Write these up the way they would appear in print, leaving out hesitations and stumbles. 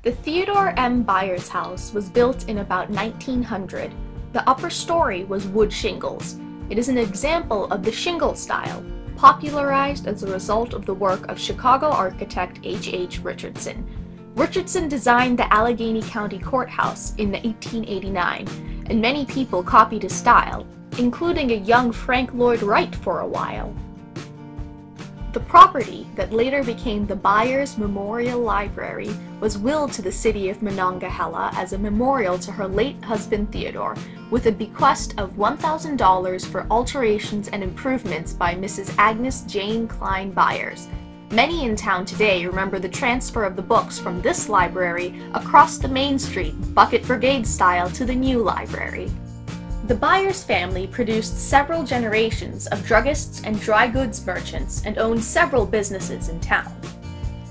The Theodore M. Byers house was built in about 1900. The upper story was wood shingles. It is an example of the shingle style, popularized as a result of the work of Chicago architect H. Richardson. Richardson designed the Allegheny County Courthouse in 1889, and many people copied his style, including a young Frank Lloyd Wright for a while. The property that later became the Byers Memorial Library was willed to the city of Monongahela as a memorial to her late husband Theodore, with a bequest of $1,000 for alterations and improvements by Mrs. Agnes Jane Klein Byers. Many in town today remember the transfer of the books from this library across the Main Street, Bucket Brigade style, to the new library. The Byers family produced several generations of druggists and dry goods merchants and owned several businesses in town.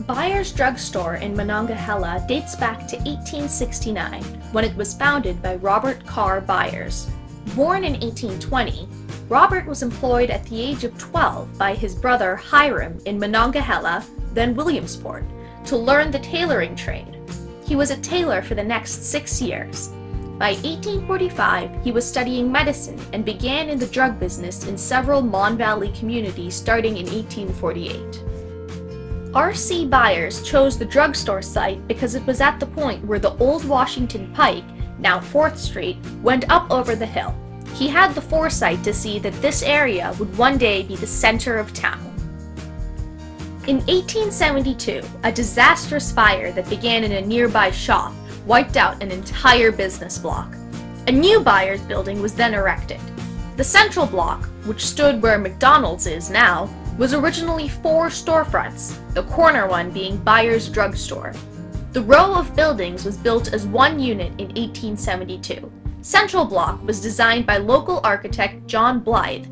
Byers Drug Store in Monongahela dates back to 1869, when it was founded by Robert Carr Byers. Born in 1820, Robert was employed at the age of 12 by his brother Hiram in Monongahela, then Williamsport, to learn the tailoring trade. He was a tailor for the next 6 years. By 1845, he was studying medicine and began in the drug business in several Mon Valley communities starting in 1848. R.C. Byers chose the drugstore site because it was at the point where the old Washington Pike, now 4th Street, went up over the hill. He had the foresight to see that this area would one day be the center of town. In 1872, a disastrous fire that began in a nearby shop wiped out an entire business block. A new Byers building was then erected. The central block, which stood where McDonald's is now, was originally 4 storefronts, the corner one being Byers Drug Store. The row of buildings was built as one unit in 1872. Central block was designed by local architect John Blythe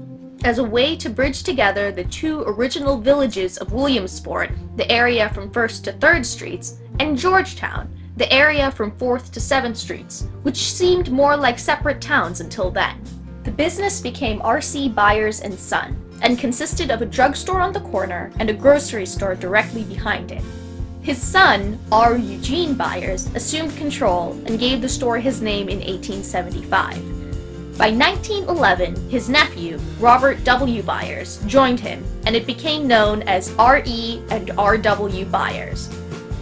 as a way to bridge together the two original villages of Williamsport, the area from 1st to 3rd Streets, and Georgetown, the area from 4th to 7th Streets, which seemed more like separate towns until then. The business became R.C. Byers & Son, and consisted of a drugstore on the corner and a grocery store directly behind it. His son, R. Eugene Byers, assumed control and gave the store his name in 1875. By 1911, his nephew, Robert W. Byers, joined him, and it became known as R.E. and R.W. Byers.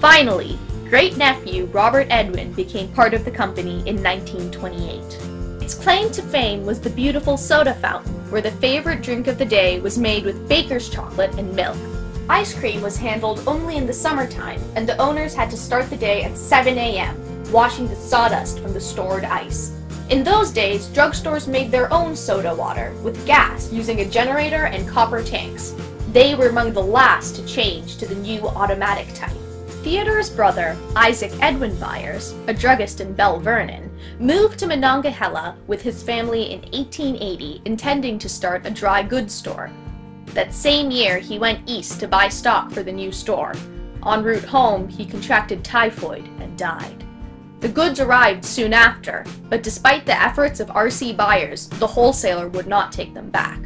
Finally, great-nephew Robert Edwin became part of the company in 1928. Its claim to fame was the beautiful soda fountain, where the favorite drink of the day was made with baker's chocolate and milk. Ice cream was handled only in the summertime, and the owners had to start the day at 7 a.m., washing the sawdust from the stored ice. In those days, drugstores made their own soda water, with gas, using a generator and copper tanks. They were among the last to change to the new automatic type. Theodore's brother, Isaac Edwin Byers, a druggist in Belle Vernon, moved to Monongahela with his family in 1880, intending to start a dry goods store. That same year, he went east to buy stock for the new store. En route home, he contracted typhoid and died. The goods arrived soon after, but despite the efforts of R.C. Byers, the wholesaler would not take them back.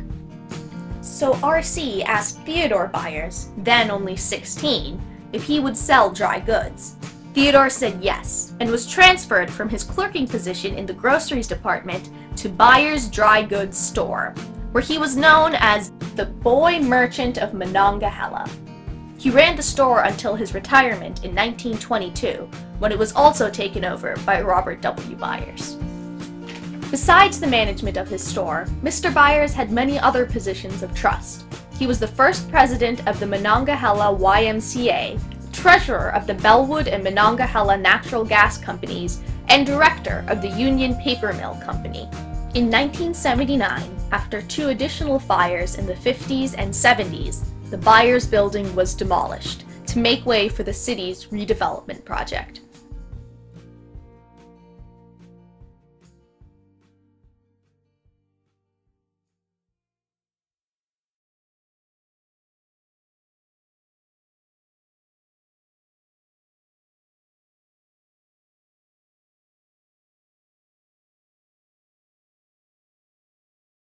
So R.C. asked Theodore Byers, then only 16, if he would sell dry goods. Theodore said yes, and was transferred from his clerking position in the groceries department to Byers Dry Goods Store, where he was known as the Boy Merchant of Monongahela. He ran the store until his retirement in 1922, when it was also taken over by Robert W. Byers. Besides the management of his store, Mr. Byers had many other positions of trust. He was the first president of the Monongahela YMCA, treasurer of the Bellwood and Monongahela Natural Gas Companies, and director of the Union Paper Mill Company. In 1979, after 2 additional fires in the 50s and 70s, the Byers building was demolished to make way for the city's redevelopment project.